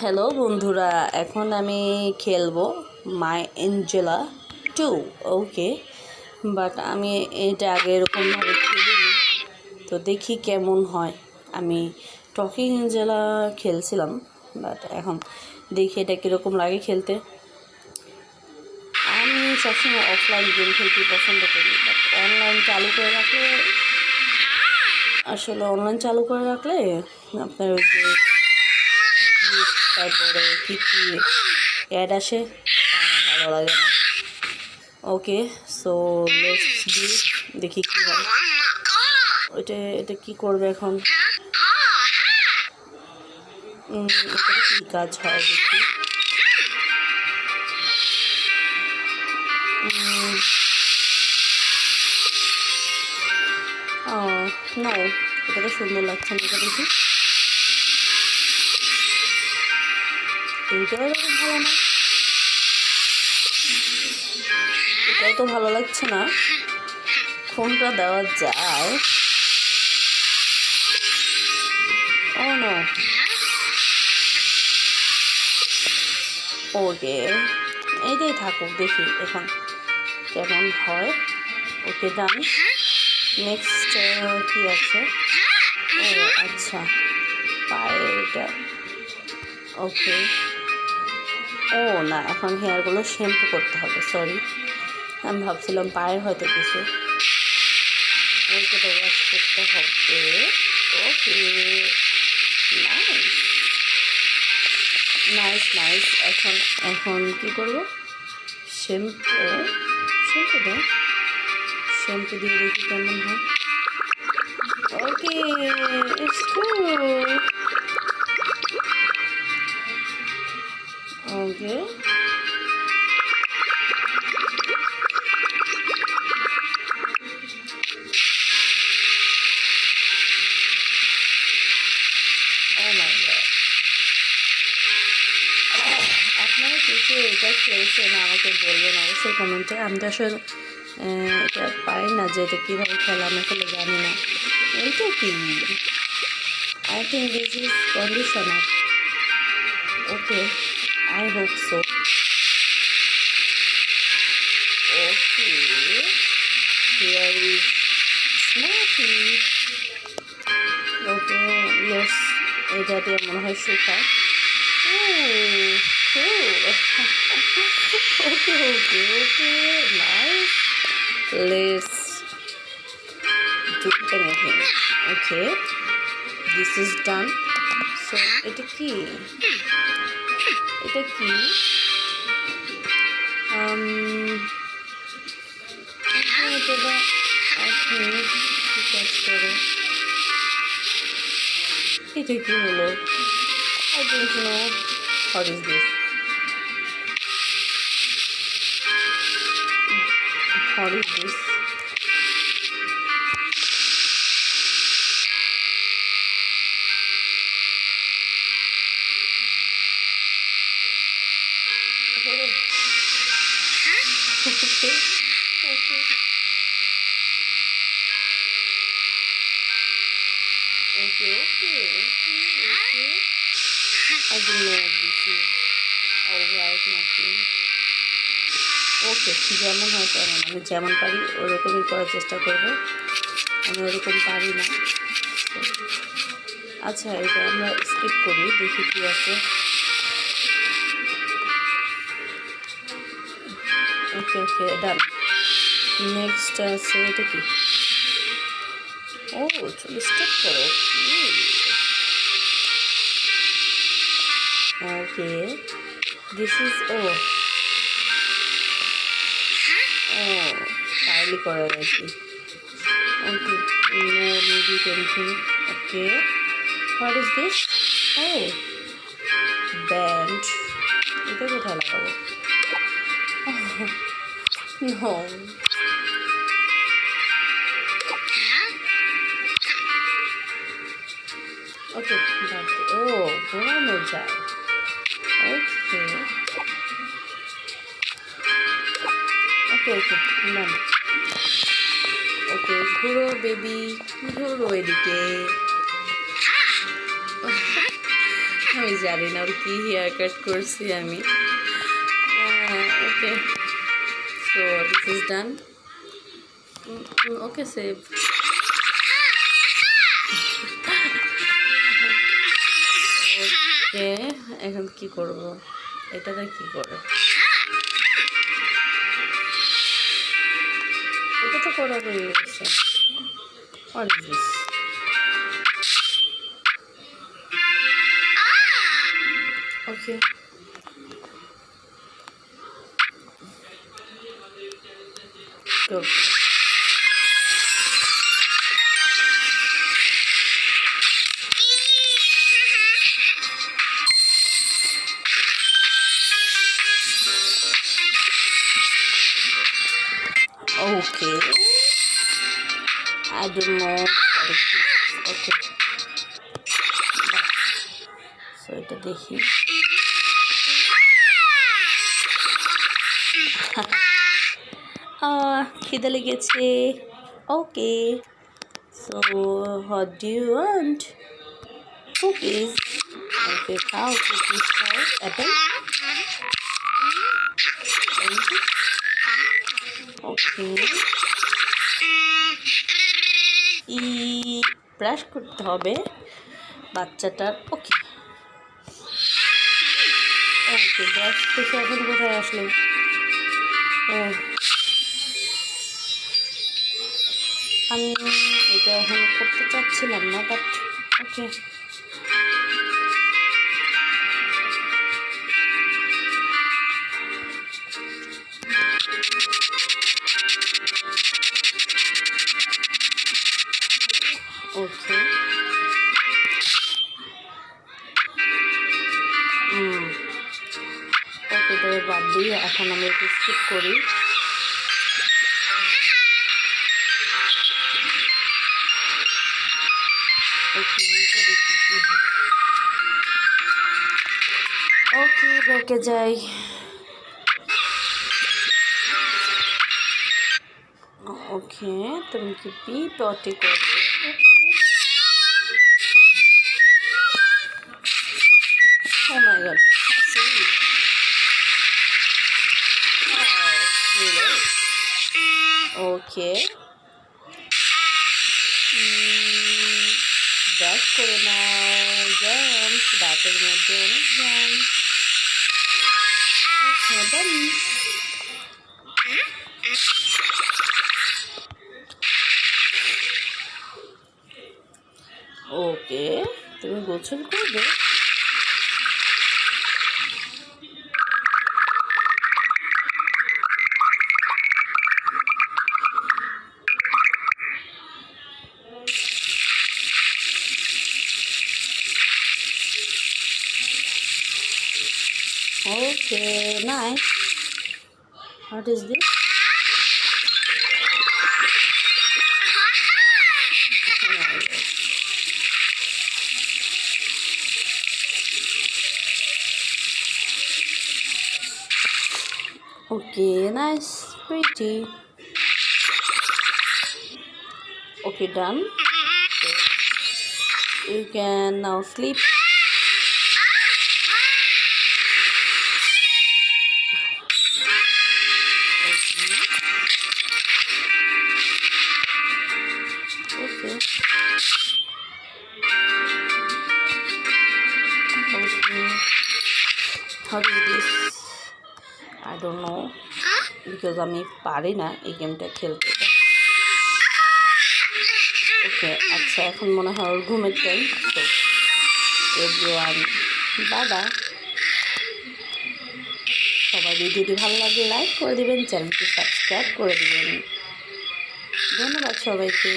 Hello বন্ধুরা, এখন আমি খেলবো মাই এঞ্জেলা 2। ওকে, বাট আমি এটা আগে এরকমভাবে খেলিনি, তো দেখি কেমন হয়। আমি টকিং এঞ্জেলা খেলছিলাম, বাট এখন দেখি এটা কীরকম লাগে খেলতে। আমি সবসময় অফলাইন গেম খেলতে পছন্দ করি, বাট অনলাইন চালু করে রাখলে আপনার ওই যে তারপরে কী কী অ্যাড আসে আমার ভালো লাগে না। ওকে, সো লেটস ডু, দেখি কী হয়। এটা কী করবে এখন, এটা কী কাজ হয় দেখি। না, এটা তো সুন্দর লাগছে না, এটা দেখি। এইটাও এরকম ভালো না, এটাও তো ভালো লাগছে না। ফোনটা দেওয়া যায়? ও নো। ওকে, এইটাই থাকুক, দেখি এখন কেমন হয়। ওকে, ডান। নেক্সট কী আছে? ও আচ্ছা, পায়ে এটা। ওকে, ও না, এখন হেয়ারগুলো শ্যাম্পু করতে হবে। সরি, আমি ভাবছিলাম পায়ের হয়তো কিছু। ওইটা ওয়াশ করতে হবে। ওকে, নাইস নাইস নাইস। এখন কী করবো? শ্যাম্পু দেয়, শ্যাম্পু দিয়ে দেখি কেমন হয়। ওকে, ইটস গুড। ওকে, আপনারা কিছু এটা খেলছেন আমাকে বলবেন অবশ্যই কমেন্টে। আমি তো আসলে এটা পারি না যে এটা কীভাবে খেলা, আমি আসলে জানি না। এইটা কি? I think this is conditioner. Okay, I hope so. Okay, here is snappy. Okay, yes, এটা দিয়ে মনে হয় শুকায়। Okay, nice. Let's do anything. Okay, this is done. So, এটা কি? এটা কি? এটা আপনি কি কাজ করে? এটা কি হলো? I don't know. What is this? What is this? Okay. I don't know what this is. Alright, nothing. ওকে, যেমন হয় তেমন, আমি যেমন পারি ওরকমই করার চেষ্টা করব। আমি ওরকম পারি না। আচ্ছা, এটা আমরা স্কিপ করি, দেখি কী আছে। ওকে, ডান। নেক্সট আছে, এটা কি? ও, চলো স্টার্ট করো। ওকে, দিস ইজ কাইলি করার আর কি। Okay, no need anything. Okay, what is this? Band. এটা কোথায় লাগাবো? নো। ওকে, ঘোরানো যায়। ওকে ওকে ওকে, না। ওকে, ঘুরো বেবি, ঘুরো এদিকে। আমি জানি না ওর কি হেয়ার কাট করছি আমি। Okay, so this is done. Okay, save. Okay, এখন কি করব? এটাতে কি করে? এটা তো করা হয়ে গেছে। What is this? Okay. Go. Okay. I don't know. Okay. So এটা দেখি। খিদে লেগেছে। ওকে, so what do you want? Cookies. Okay, খাও cookies খাও। Apple. Okay. ব্রাশ করতে হবে বাচ্চাটার। ওকে ওকে, ব্রাশ থেকে এখন কোথায় আসলো? ও, আমি এটা এখন করতে চাচ্ছিলাম না, বাট ওকে। ওকে, ওকে, তবে বাদ দিই, এখন আমি একটু স্কিপ করি। ওকে, ব্যাকে যাই। ওকে, তুমি কি পি পটি করবে? Oh my god. Okay, brush করে নাও। জার্মস দাঁতের মধ্যে অনেক জার্মস। ওকে, তুমি গোসল করবে? Okay, nice. What is this? Okay, nice, pretty. Okay, done. So you can now sleep. Okay. How is this? I don't know, because আমি পারি না এই গেমটা খেলতে। ওকে, আচ্ছা, এখন মনে হয় ওর ঘুমের টাইম। তো এভরিওয়ান, বাবা, সবাই ভিডিওটি ভালো লাগলে লাইক করে দিবেন, চ্যানেলটি সাবস্ক্রাইব করে দিবেন। ধন্যবাদ সবাইকে।